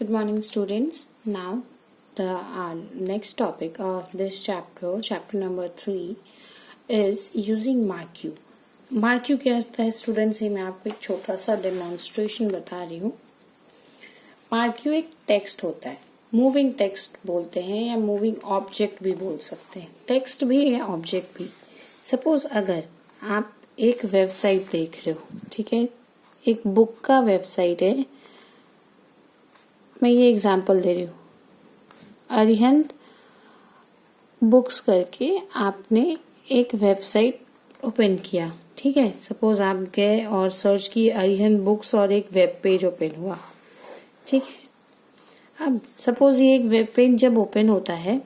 Good morning, students. Now, the next topic of this chapter, chapter number 3, is using MarkU. MarkU क्या होता है students? मैं आपको एक छोटा सा डेमोन्स्ट्रेशन बता रही हूँ. MarkU एक टेक्स्ट होता है, मूविंग टेक्स्ट बोलते हैं या मूविंग ऑब्जेक्ट भी बोल सकते हैं. टेक्स्ट भी या ऑब्जेक्ट भी. सपोज अगर आप एक वेबसाइट देख रहे हो, ठीक है, एक बुक का वेबसाइट है. मैं ये एग्जांपल दे रही हूँ. अरिहंत बुक्स करके आपने एक वेबसाइट ओपन किया, ठीक है. सपोज आप गए और सर्च किए अरिहंत बुक्स और एक वेब पेज ओपन हुआ, ठीक है. अब सपोज ये एक वेब पेज जब ओपन होता है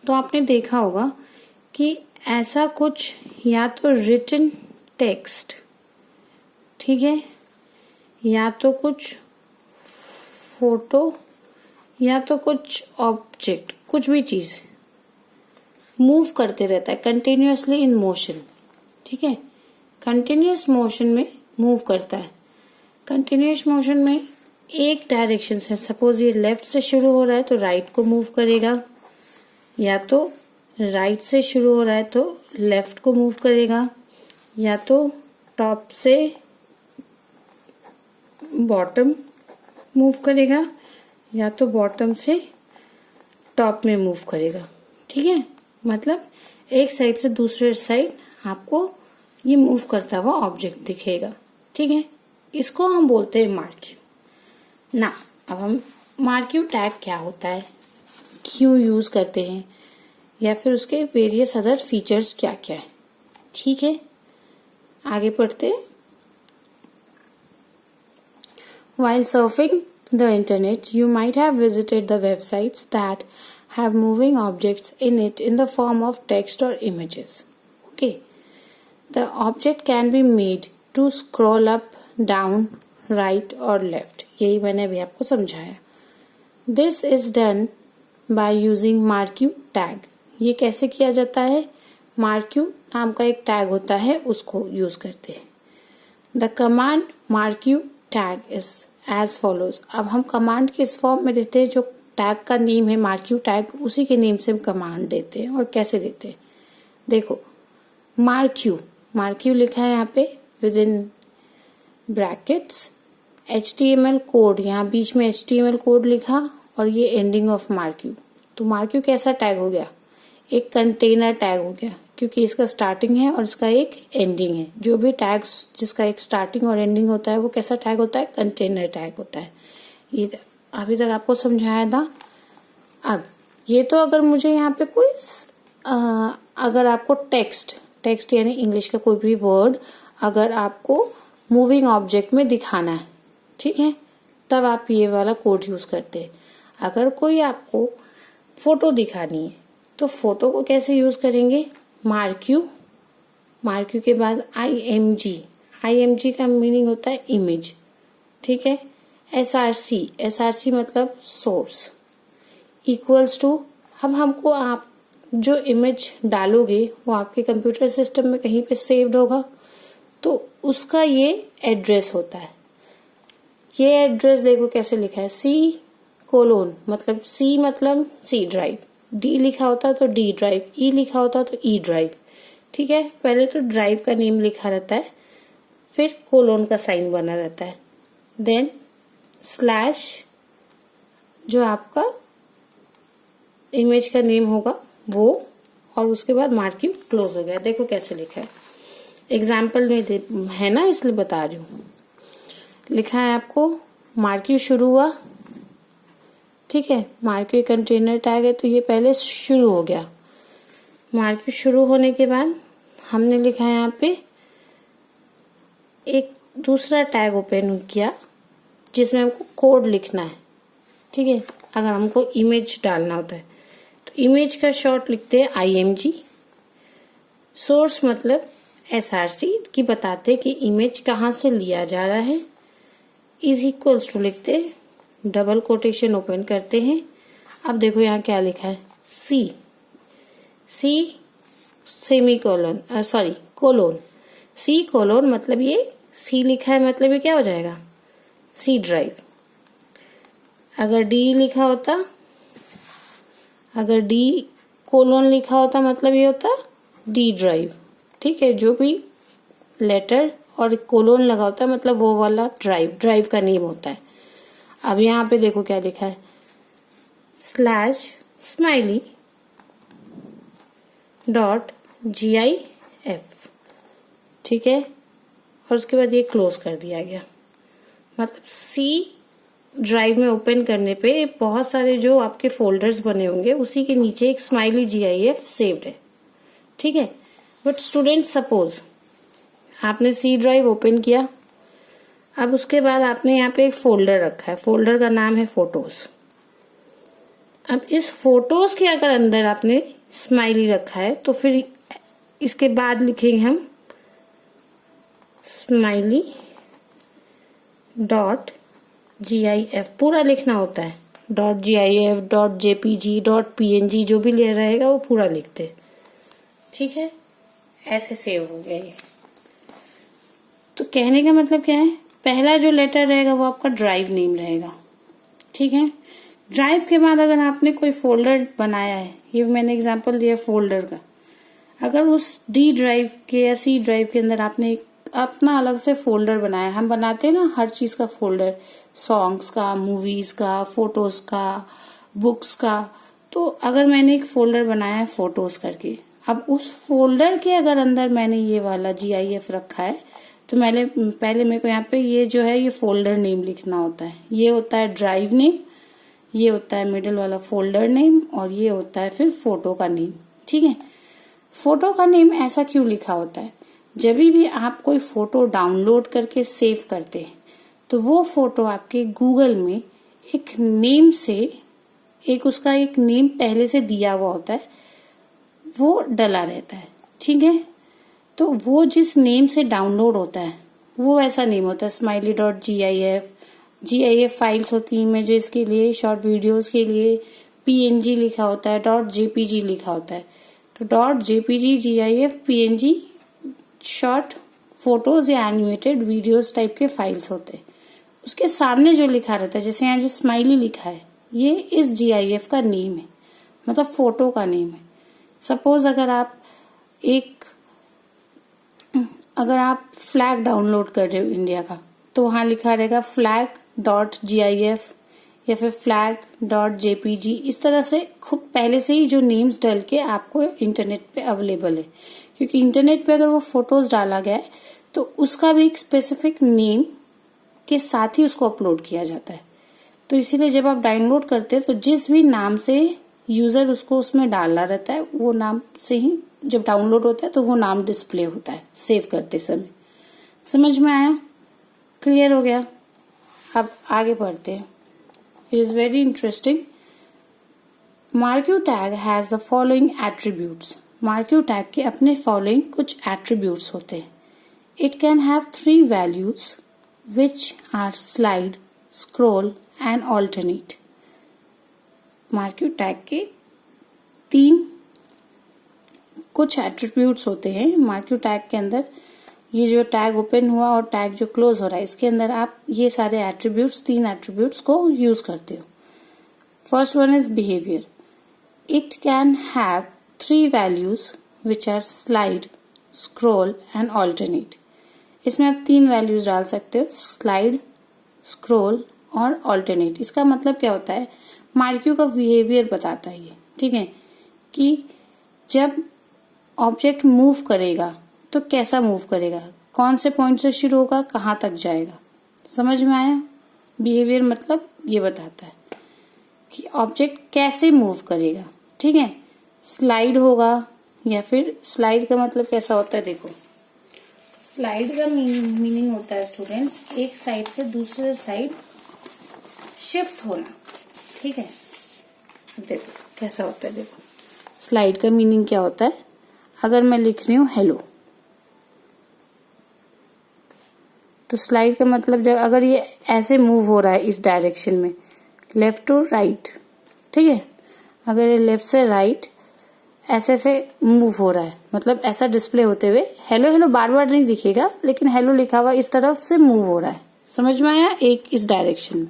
तो आपने देखा होगा कि ऐसा कुछ या तो रिटन टेक्स्ट, ठीक है, या तो कुछ फोटो या तो कुछ ऑब्जेक्ट, कुछ भी चीज मूव करते रहता है कंटिन्यूअसली इन मोशन, ठीक है. कंटिन्यूअस मोशन में मूव करता है. कंटिन्यूअस मोशन में एक डायरेक्शन से, सपोज ये लेफ्ट से शुरू हो रहा है तो राइट को मूव करेगा, या तो राइट से शुरू हो रहा है तो लेफ्ट को मूव करेगा, या तो टॉप से बॉटम मूव करेगा, या तो बॉटम से टॉप में मूव करेगा, ठीक है. मतलब एक साइड से दूसरे साइड आपको ये मूव करता हुआ ऑब्जेक्ट दिखेगा, ठीक है. इसको हम बोलते हैं MarkU. ना अब हम MarkU टैग क्या होता है, क्यों यूज करते हैं, या फिर उसके वेरियस अदर फीचर्स क्या क्या है, ठीक है. आगे पढ़ते हैं. While surfing the internet, you might have visited the websites that have moving objects in it in the form of text or images. Okay. The object can be made to scroll up, down, right or left. यही मैंने अभी आपको समझाया. This is done by using MarkU tag. ये कैसे किया जाता है? MarkU नाम का एक टैग होता है, उसको यूज करते हैं. The command MarkU tag is as follows. अब हम कमांड किस फॉर्म में देते हैं? जो टैग का नेम है MarkU टैग, उसी के नेम से हम कमांड देते हैं. और कैसे देते हैं देखो. MarkU लिखा है यहाँ पे with in brackets, HTML code, यहाँ बीच में HTML कोड लिखा और ये एंडिंग ऑफ MarkU. तो MarkU कैसा टैग हो गया? एक कंटेनर टैग हो गया, क्योंकि इसका स्टार्टिंग है और इसका एक एंडिंग है. जो भी टैग्स जिसका एक स्टार्टिंग और एंडिंग होता है वो कैसा टैग होता है? कंटेनर टैग होता है. ये अभी तक आपको समझाया था. अब ये तो अगर मुझे यहाँ पे कोई अगर आपको टेक्स्ट यानी इंग्लिश का कोई भी वर्ड अगर आपको मूविंग ऑब्जेक्ट में दिखाना है, ठीक है, तब आप ये वाला कोड यूज करते हैं. अगर कोई आपको फोटो दिखानी है तो फोटो को कैसे यूज करेंगे? MarkU के बाद IMG का मीनिंग होता है इमेज, ठीक है. SRC मतलब सोर्स इक्वल्स टू. अब हमको आप जो इमेज डालोगे वो आपके कंप्यूटर सिस्टम में कहीं पे सेव्ड होगा, तो उसका ये एड्रेस होता है. ये एड्रेस देखो कैसे लिखा है, C:, मतलब C मतलब C ड्राइव, D लिखा होता तो D ड्राइव, E लिखा होता तो E ड्राइव, ठीक है. पहले तो ड्राइव का नेम लिखा रहता है, फिर कोलोन का साइन बना रहता है, देन स्लैश जो आपका इमेज का नेम होगा वो, और उसके बाद MarkU क्लोज हो गया. देखो कैसे लिखा है. एग्जाम्पल में है ना, इसलिए बता रही हूँ. लिखा है आपको MarkU शुरू हुआ, ठीक है. MarkU कंटेनर टैग है तो ये पहले शुरू हो गया. MarkU शुरू होने के बाद हमने लिखा है यहाँ पे एक दूसरा टैग ओपन किया जिसमें हमको कोड लिखना है, ठीक है. अगर हमको इमेज डालना होता है तो इमेज का शॉर्ट लिखते हैं IMG. सोर्स मतलब SRC की बताते कि इमेज कहाँ से लिया जा रहा है. इज इक्वल्स टू लिखते हैं, डबल कोटेशन ओपन करते हैं. अब देखो यहाँ क्या लिखा है, C सेमीकोलन कोलोन. C:, मतलब ये C लिखा है, मतलब ये क्या हो जाएगा? C drive. अगर डी लिखा होता, अगर डी कोलोन लिखा होता मतलब ये होता डी ड्राइव। ठीक है, जो भी लेटर और कोलोन लगा होता है मतलब वो वाला ड्राइव, ड्राइव का नेम होता है। अब यहाँ पे देखो क्या लिखा है, स्लैश स्माइली डॉट GIF। ठीक है, और उसके बाद ये क्लोज कर दिया गया। मतलब सी ड्राइव में ओपन करने पे बहुत सारे जो आपके फोल्डर्स बने होंगे उसी के नीचे एक स्माइली GIF सेव्ड है। ठीक है, बट स्टूडेंट सपोज आपने सी ड्राइव ओपन किया, अब उसके बाद आपने यहाँ पे एक फोल्डर रखा है, फोल्डर का नाम है फोटोज। अब इस फोटोज के अगर अंदर आपने स्माइली रखा है तो फिर इसके बाद लिखेंगे हम स्माइली डॉट GIF, पूरा लिखना होता है, dot GIF, dot JPG, dot PNG, जो भी ले रहेगा वो पूरा लिखते। ठीक है, ऐसे सेव हो गया ये। तो कहने का मतलब क्या है, पहला जो लेटर रहेगा वो आपका ड्राइव नेम रहेगा। ठीक है, ड्राइव के बाद अगर आपने कोई फोल्डर बनाया है, ये मैंने एग्जांपल दिया फोल्डर का, अगर उस डी ड्राइव के या सी ड्राइव के अंदर आपने एक अपना अलग से फोल्डर बनाया, हम बनाते हैं ना हर चीज का फोल्डर, सॉन्ग्स का, मूवीज का, फोटोज का, बुक्स का, तो अगर मैंने एक फोल्डर बनाया है फोटोज करके, अब उस फोल्डर के अगर अंदर मैंने ये वाला GIF रखा है तो पहले मेरे को यहाँ पे ये जो है ये फोल्डर नेम लिखना होता है, ये होता है ड्राइव नेम, ये होता है मिडिल वाला फोल्डर नेम, और ये होता है फिर फोटो का नेम। ठीक है, फोटो का नेम ऐसा क्यों लिखा होता है, जब भी आप कोई फोटो डाउनलोड करके सेव करते हैं तो वो फोटो आपके गूगल में एक नेम से, एक उसका एक नेम पहले से दिया हुआ होता है, वो डला रहता है। ठीक है, तो वो जिस नेम से डाउनलोड होता है वो ऐसा नेम होता है स्माइली डॉट GIF फाइल्स होती है इमेजेस के लिए, शॉर्ट वीडियोस के लिए PNG लिखा होता है, डॉट JPG लिखा होता है। तो dot JPG, GIF, PNG short photos या एनिमेटेड वीडियोस टाइप के फाइल्स होते हैं। उसके सामने जो लिखा रहता है, जैसे यहाँ जो स्माइली लिखा है, ये इस GIF का नेम है, मतलब फोटो का नेम है। सपोज अगर आप फ्लैग डाउनलोड कर रहे हो इंडिया का, तो वहां लिखा रहेगा फ्लैग डॉट GIF या फिर फ्लैग डॉट JPG। इस तरह से खुद पहले से ही जो नेम्स डल के आपको इंटरनेट पे अवेलेबल है, क्योंकि इंटरनेट पे अगर वो फोटोज डाला गया है तो उसका भी एक स्पेसिफिक नेम के साथ ही उसको अपलोड किया जाता है। तो इसीलिए जब आप डाउनलोड करते हैं तो जिस भी नाम से यूजर उसको उसमें डालना रहता है वो नाम से ही जब डाउनलोड होता है तो वो नाम डिस्प्ले होता है सेव करते समय। समझ में आया? क्लियर हो गया? अब आगे बढ़ते हैं। It is very interesting. Marquee tag has the following attributes. Marquee tag के अपने फॉलोइंग कुछ एट्रीब्यूट्स होते हैं। It can have 3 values which are slide, scroll and alternate। Marquee tag के 3 कुछ एट्रीब्यूट्स होते हैं। मार्क्यू टैग के अंदर ये जो टैग ओपन हुआ और टैग जो क्लोज हो रहा है, इसके अंदर आप ये सारे एट्रीब्यूट्स, 3 एट्रीब्यूट्स को यूज करते हो। First one is behaviour. It can have 3 values which are slide, scroll and alternate. इसमें आप 3 वैल्यूज डाल सकते हो, स्लाइड, स्क्रोल और ऑल्टरनेट। इसका मतलब क्या होता है, मार्क्यू का बिहेवियर बताता है ये। ठीक है, कि जब ऑब्जेक्ट मूव करेगा तो कैसा मूव करेगा, कौन से पॉइंट से शुरू होगा, कहाँ तक जाएगा। समझ में आया? बिहेवियर मतलब ये बताता है कि ऑब्जेक्ट कैसे मूव करेगा। ठीक है, स्लाइड होगा या फिर स्लाइड का मतलब कैसा होता है, देखो स्लाइड का मीनिंग होता है स्टूडेंट्स एक साइड से दूसरे साइड शिफ्ट होना। ठीक है, देखो कैसा होता है। देखो स्लाइड का मीनिंग क्या होता है, अगर मैं लिख रही हूं हेलो, तो स्लाइड का मतलब जब अगर ये ऐसे मूव हो रहा है इस डायरेक्शन में, लेफ्ट टू राइट, ठीक है, अगर ये लेफ्ट से राइट ऐसे ऐसे मूव हो रहा है, मतलब ऐसा डिस्प्ले होते हुए हेलो हेलो बार बार नहीं दिखेगा, लेकिन हेलो लिखा हुआ इस तरफ से मूव हो रहा है। समझ में आया? एक इस डायरेक्शन में।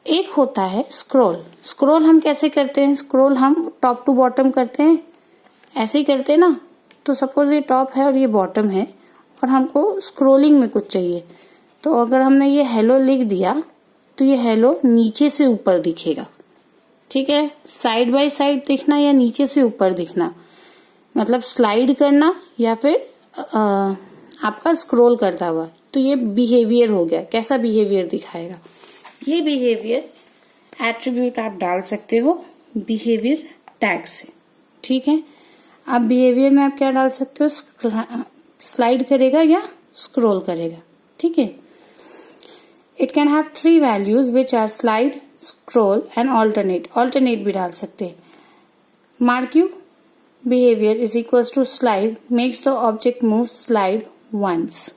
एक होता है स्क्रॉल। स्क्रॉल हम कैसे करते हैं? स्क्रॉल हम टॉप टू बॉटम करते हैं, ऐसे ही करते हैं ना। तो सपोज ये टॉप है और ये बॉटम है और हमको स्क्रॉलिंग में कुछ चाहिए, तो अगर हमने ये हेलो लिख दिया तो ये हेलो नीचे से ऊपर दिखेगा, ठीक है। साइड बाय साइड दिखना या नीचे से ऊपर दिखना, मतलब स्लाइड करना या फिर आपका स्क्रॉल करता हुआ। तो ये बिहेवियर हो गया। कैसा बिहेवियर दिखाएगा? ये बिहेवियर एट्रीब्यूट आप डाल सकते हो बिहेवियर टैग से, ठीक है। आप बिहेवियर में आप क्या डाल सकते हो? स्लाइड करेगा या स्क्रॉल करेगा, ठीक है। It can have 3 values which are slide, scroll and alternate. Alternate भी डाल सकते हैं। Marquee behaviour is equals to slide makes the object move slide once,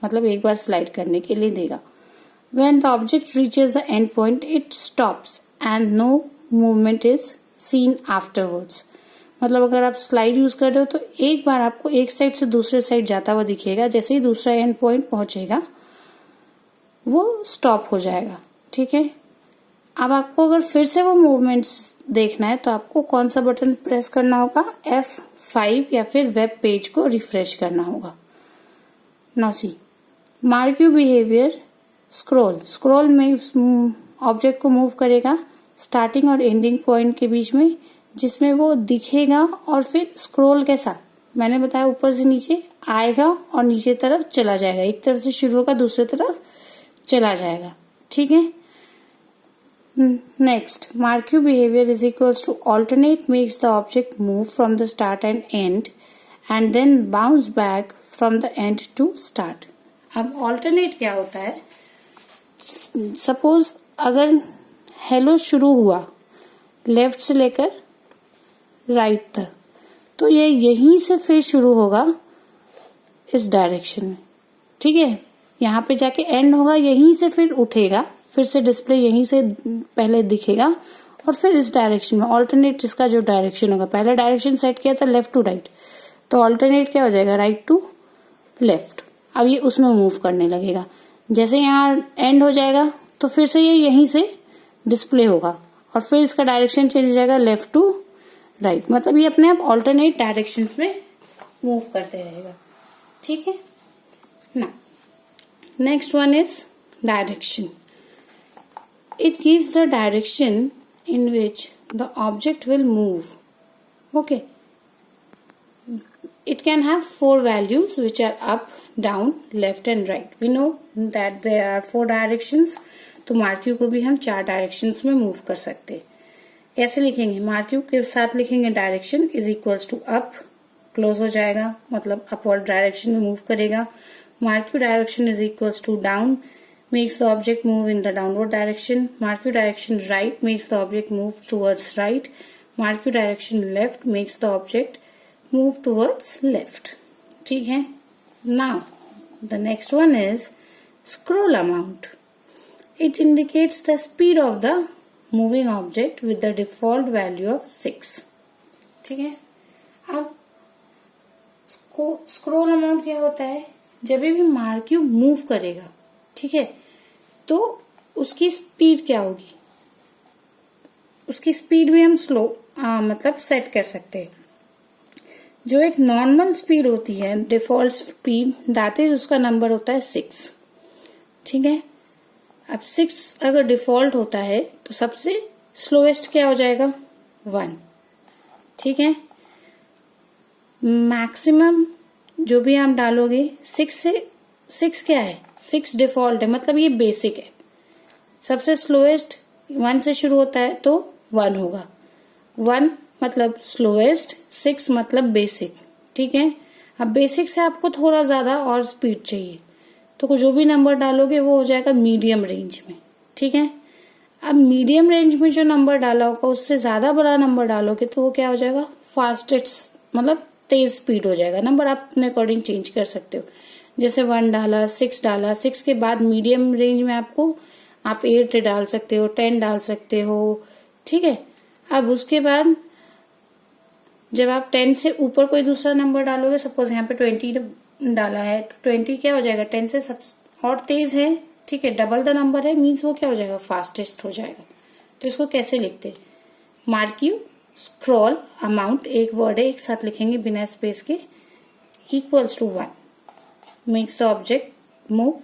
मतलब एक बार स्लाइड करने के लिए देगा। When the object reaches the end point, it stops and no movement is seen afterwards. मतलब अगर आप स्लाइड यूज कर रहे हो तो एक बार आपको एक साइड से दूसरे साइड जाता हुआ दिखेगा, जैसे ही दूसरा एंड पॉइंट पहुंचेगा वो स्टॉप हो जाएगा, ठीक है। अब आपको अगर फिर से वो मूवमेंट्स देखना है तो आपको कौन सा बटन प्रेस करना होगा? F5 या फिर वेब पेज को रिफ्रेश करना होगा। Now see marquee behaviour scroll. Scroll में ऑब्जेक्ट को मूव करेगा स्टार्टिंग और एंडिंग पॉइंट के बीच में, जिसमें वो दिखेगा और फिर स्क्रॉल के साथ मैंने बताया ऊपर से नीचे आएगा और नीचे तरफ चला जाएगा। एक तरफ से शुरू होगा दूसरी तरफ चला जाएगा, ठीक है। Next, marquee behaviour is equals to alternate makes the object move from the start and then bounce back from the end to start. अब ऑल्टरनेट क्या होता है? सपोज अगर हेलो शुरू हुआ लेफ्ट से लेकर राइट तक, तो ये यहीं से फिर शुरू होगा इस डायरेक्शन में, ठीक है। यहाँ पे जाके एंड होगा, यहीं से फिर उठेगा, फिर से डिस्प्ले यहीं से पहले दिखेगा और फिर इस डायरेक्शन में। ऑल्टरनेट इसका जो डायरेक्शन होगा, पहले डायरेक्शन सेट किया था लेफ्ट टू राइट, तो ऑल्टरनेट क्या हो जाएगा? Right to left. अब ये उसमें मूव करने लगेगा। जैसे यहाँ एंड हो जाएगा तो फिर से ये यहीं से डिस्प्ले होगा और फिर इसका डायरेक्शन चेंज हो जाएगा लेफ्ट टू राइट। मतलब ये अपने आप ऑल्टरनेट डायरेक्शंस में मूव करते रहेगा, ठीक है ना। Next one is direction. It gives the direction in which the object will move, okay. It can have 4 values which are up, down, left and right. We know that there are 4 directions. तो marquee को भी हम 4 directions में move कर सकते हैं। कैसे लिखेंगे? मार्क्यू के साथ लिखेंगे direction is equals to up, close हो जाएगा मतलब अपवर्ड डायरेक्शन में मूव करेगा। Marquee direction is equals to down makes the object move in the downward direction. Marquee direction right makes the object move towards right. Marquee direction left makes the object move towards left, ठीक है। Now the next one is scroll amount. It indicates the speed of the moving object with the default value of 6, ठीक है। अब scroll amount क्या होता है? जब भी मार्क्यू मूव करेगा, ठीक है, तो उसकी स्पीड क्या होगी? उसकी स्पीड भी हम स्लो मतलब सेट कर सकते हैं। जो एक नॉर्मल स्पीड होती है, डिफॉल्ट स्पीड, दैट इज उसका नंबर होता है 6, ठीक है। अब 6 अगर डिफॉल्ट होता है तो सबसे स्लोएस्ट क्या हो जाएगा? 1, ठीक है। मैक्सिमम जो भी आप डालोगे 6 क्या है? 6 डिफॉल्ट है, मतलब ये बेसिक है। सबसे स्लोएस्ट 1 से शुरू होता है तो 1 होगा। 1 मतलब स्लोएस्ट, 6 मतलब बेसिक, ठीक है। अब बेसिक से आपको थोड़ा ज्यादा और स्पीड चाहिए, तो जो भी नंबर डालोगे वो हो जाएगा मीडियम रेंज में, ठीक है। अब मीडियम रेंज में जो नंबर डाला होगा उससे ज्यादा बड़ा नंबर डालोगे तो वो क्या हो जाएगा? फास्टेस्ट, मतलब तेज स्पीड हो जाएगा। नंबर आप अपने अकॉर्डिंग चेंज कर सकते हो, जैसे 1 डाला, 6 डाला, 6 के बाद मीडियम रेंज में आपको आप 8 डाल सकते हो, 10 डाल सकते हो, ठीक है। अब उसके बाद जब आप 10 से ऊपर कोई दूसरा नंबर डालोगे, सपोज यहाँ पे 20 डाला है तो 20 क्या हो जाएगा? 10 से और तेज है ठीक है, डबल द नंबर है मीन्स वो क्या हो जाएगा, फास्टेस्ट हो जाएगा। तो इसको कैसे लिखते हैं, मार्क्यू स्क्रॉल अमाउंट, एक वर्ड है एक साथ लिखेंगे बिना स्पेस के, equals to 1 makes the object move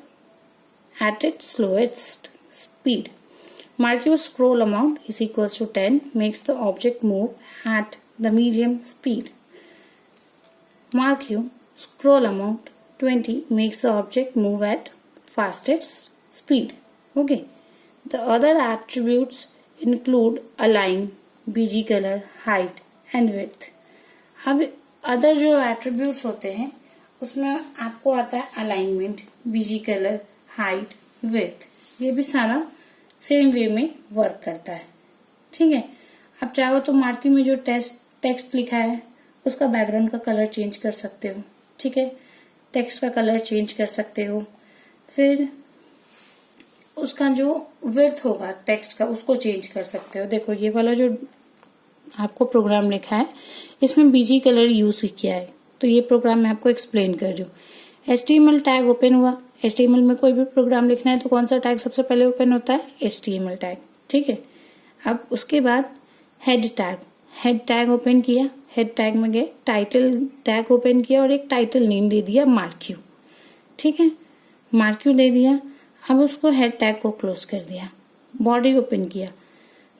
at its slowest speed. Mark your scroll amount is equals to 10 makes the object move at the medium speed. Mark your scroll amount 20 makes the object move at fastest speed. Okay. The other attributes include align, BG color, height and width. अब other जो attributes होते हैं उसमें आपको आता है alignment, BG colour, height, width, ये भी सारा सेम वे में वर्क करता है। ठीक है, आप चाहो तो मार्क्यू में जो टेक्स्ट लिखा है उसका बैकग्राउंड का कलर चेंज कर सकते हो। ठीक है, टेक्स्ट का कलर चेंज कर सकते हो, फिर उसका जो विड्थ होगा टेक्स्ट का उसको चेंज कर सकते हो। देखो ये वाला जो आपको प्रोग्राम लिखा है इसमें बीजी कलर यूज किया है, तो ये प्रोग्राम मैं आपको एक्सप्लेन कर रही हूँ। HTML टैग ओपन हुआ, HTML में कोई भी प्रोग्राम लिखना है तो कौन सा टैग सबसे पहले ओपन होता है, HTML टैग। ठीक है, अब उसके बाद हेड टैग ओपन किया, हेड टैग में गए, टाइटल टैग ओपन किया और एक टाइटल नेम दे दिया मार्क्यू। ठीक है, मार्क्यू दे दिया, अब उसको हेड टैग को क्लोज कर दिया। बॉडी ओपन किया,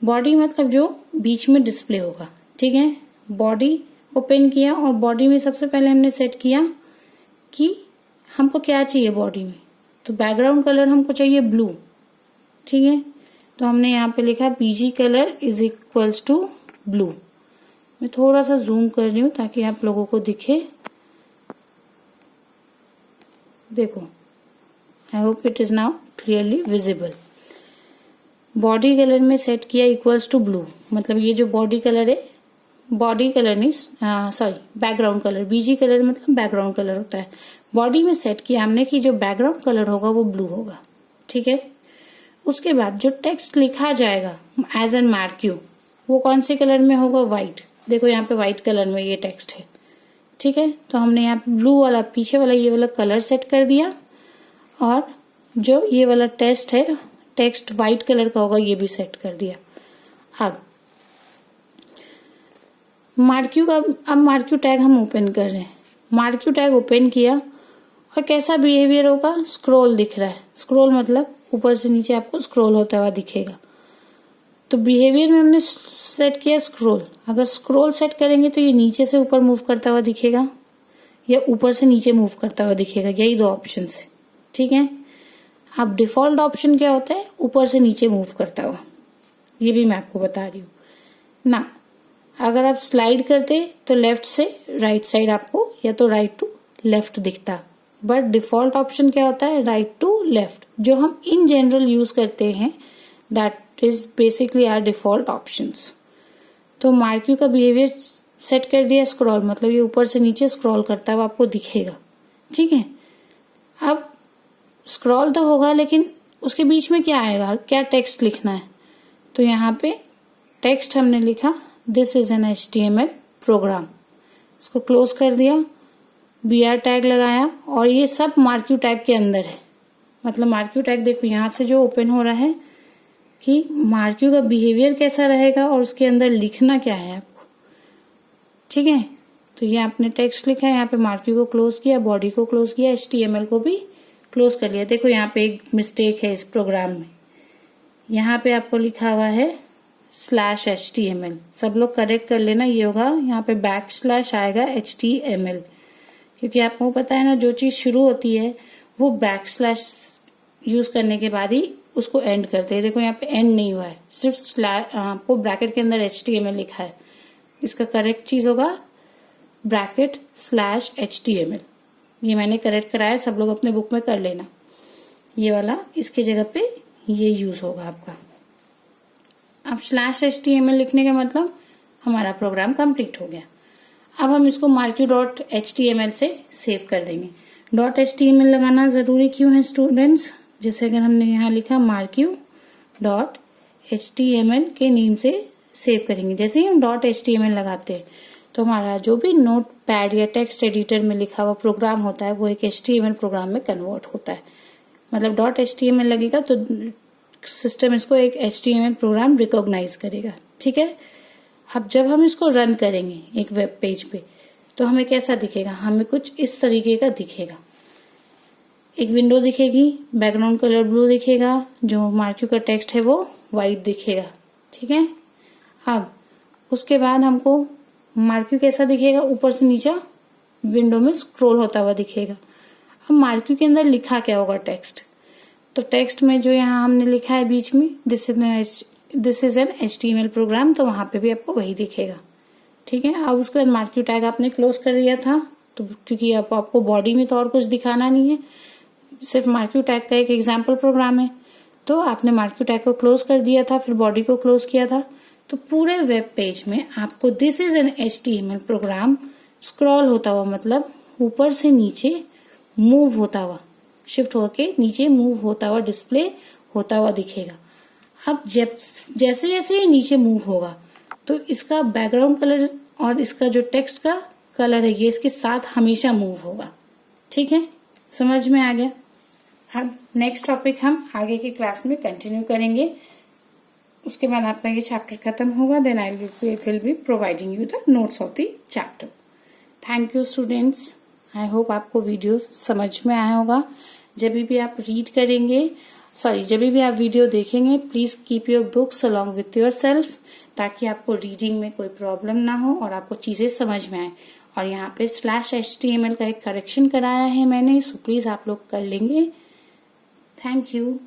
बॉडी मतलब जो बीच में डिस्प्ले होगा। ठीक है, बॉडी ओपन किया और बॉडी में सबसे पहले हमने सेट किया कि हमको क्या चाहिए बॉडी में, तो बैकग्राउंड कलर हमको चाहिए ब्लू। ठीक है, तो हमने यहाँ पे लिखा B G colour is equals to blue. मैं थोड़ा सा जूम कर रही हूँ ताकि आप लोगों को दिखे। देखो, I hope it is now clearly visible. Body colour में सेट किया इक्वल्स टू ब्लू, मतलब ये जो बॉडी कलर है, बॉडी कलर नहीं sorry background colour, BG colour मतलब बैकग्राउंड कलर होता है। बॉडी में सेट किया हमने कि जो बैकग्राउंड कलर होगा वो ब्लू होगा। ठीक है, उसके बाद जो टेक्स्ट लिखा जाएगा एज एन मार्क्यू वो कौन से कलर में होगा, व्हाइट। देखो यहाँ पे व्हाइट कलर में ये टेक्स्ट है। ठीक है, तो हमने यहाँ पे ब्लू वाला पीछे वाला ये वाला कलर सेट कर दिया और जो ये वाला टेक्स्ट व्हाइट कलर का होगा ये भी सेट कर दिया। अब मार्क्यू टैग हम ओपन कर रहे हैं। मार्क्यू टैग ओपन किया और कैसा बिहेवियर होगा, स्क्रॉल दिख रहा है। स्क्रॉल मतलब ऊपर से नीचे आपको स्क्रॉल होता हुआ दिखेगा। तो बिहेवियर में हमने सेट किया स्क्रॉल। अगर स्क्रॉल सेट करेंगे तो ये नीचे से ऊपर मूव करता हुआ दिखेगा या ऊपर से नीचे मूव करता हुआ दिखेगा, यही दो ऑप्शन है। ठीक है, अब डिफॉल्ट ऑप्शन क्या होता है, ऊपर से नीचे मूव करता हुआ, ये भी मैं आपको बता रही हूँ ना। अगर आप स्लाइड करते तो लेफ्ट से राइट साइड आपको या तो राइट टू लेफ्ट दिखता, बट डिफॉल्ट ऑप्शन क्या होता है, राइट टू लेफ्ट, जो हम इन जनरल यूज करते हैं। That is basically our default options. तो मार्क्यू का बिहेवियर सेट कर दिया स्क्रॉल, मतलब ये ऊपर से नीचे स्क्रॉल करता हुआ आपको दिखेगा। ठीक है, अब स्क्रॉल तो होगा लेकिन उसके बीच में क्या आएगा, क्या टेक्स्ट लिखना है, तो यहाँ पे टेक्स्ट हमने लिखा this is an HTML program. इसको क्लोज कर दिया, BR टैग लगाया और ये सब मार्क्यू टैग के अंदर है। मतलब मार्क्यू टैग देखो यहाँ से जो ओपन हो रहा है कि मार्क्यू का बिहेवियर कैसा रहेगा और उसके अंदर लिखना क्या है आपको। ठीक है, तो ये आपने टेक्स्ट लिखा है, यहाँ पे मार्क्यू को क्लोज किया, बॉडी को क्लोज किया, HTML को भी क्लोज कर लिया। देखो यहाँ पे एक मिस्टेक है इस प्रोग्राम में, यहाँ पे आपको लिखा हुआ है /HTML। सब लोग करेक्ट कर लेना, ये होगा यहाँ पे बैकस्लैश आएगा HTML, क्योंकि आपको पता है ना जो चीज शुरू होती है वो बैकस्लैश यूज करने के बाद ही उसको एंड करते हैं। देखो यहाँ पे एंड नहीं हुआ है, सिर्फ आपको ब्रैकेट के अंदर HTML लिखा है। इसका करेक्ट चीज होगा /HTML। ये मैंने करेक्ट कराया, सब लोग अपने बुक में कर लेना। ये वाला इसके जगह पे ये यूज होगा आपका। अब /HTML लिखने का मतलब हमारा प्रोग्राम कंप्लीट हो गया। अब हम इसको markyu.html से सेव कर देंगे। .html लगाना जरूरी क्यों है स्टूडेंट्स, जैसे अगर हमने यहाँ लिखा markyu.html के नेम से सेव करेंगे। जैसे ही हम .html लगाते हैं तो हमारा जो भी नोट पैड या टेक्स्ट एडिटर में लिखा हुआ प्रोग्राम होता है वो एक HTML प्रोग्राम में कन्वर्ट होता है। मतलब .html लगेगा तो सिस्टम इसको एक HTML प्रोग्राम रिकॉग्नाइज करेगा। ठीक है, अब जब हम इसको रन करेंगे एक वेब पेज पे तो हमें कैसा दिखेगा, हमें कुछ इस तरीके का दिखेगा। एक विंडो दिखेगी, बैकग्राउंड कलर ब्लू दिखेगा, जो मार्क्यू का टेक्स्ट है वो व्हाइट दिखेगा। ठीक है, अब उसके बाद हमको मार्क्यू कैसा दिखेगा, ऊपर से नीचे विंडो में स्क्रॉल होता हुआ दिखेगा। अब मार्क्यू के अंदर लिखा क्या होगा, टेक्स्ट। तो टेक्स्ट में जो यहाँ हमने लिखा है बीच में this is an HTML program, तो वहां पे भी आपको वही दिखेगा। ठीक है, अब उसके बाद मार्क्यू टैग आपने क्लोज कर दिया था, तो क्योंकि अब आपको बॉडी में तो और कुछ दिखाना नहीं है, सिर्फ मार्क्यू टैग का एक एग्जाम्पल प्रोग्राम है, तो आपने मार्क्यू टैग को क्लोज कर दिया था, फिर बॉडी को क्लोज किया था। तो पूरे वेब पेज में आपको this is an HTML program scroll होता हुआ, मतलब ऊपर से नीचे मूव होता हुआ, शिफ्ट होके नीचे मूव होता हुआ, डिस्प्ले होता हुआ दिखेगा। अब जैसे जैसे ये नीचे मूव होगा तो इसका बैकग्राउंड कलर और इसका जो टेक्स्ट का कलर है ये इसके साथ हमेशा मूव होगा। ठीक है, समझ में आ गया। अब नेक्स्ट टॉपिक हम आगे की क्लास में कंटिन्यू करेंगे, उसके बाद आपका ये चैप्टर खत्म होगा, then I will be providing you the notes of the chapter. Thank you students, I hope आपको वीडियो समझ में आया होगा। जब भी आप रीड करेंगे, जब भी आप वीडियो देखेंगे, please keep your books along with your self, ताकि आपको रीडिंग में कोई प्रॉब्लम ना हो और आपको चीजें समझ में आए। और यहाँ पे /HTML का एक करेक्शन कराया है मैंने, सो प्लीज आप लोग कर लेंगे। Thank you.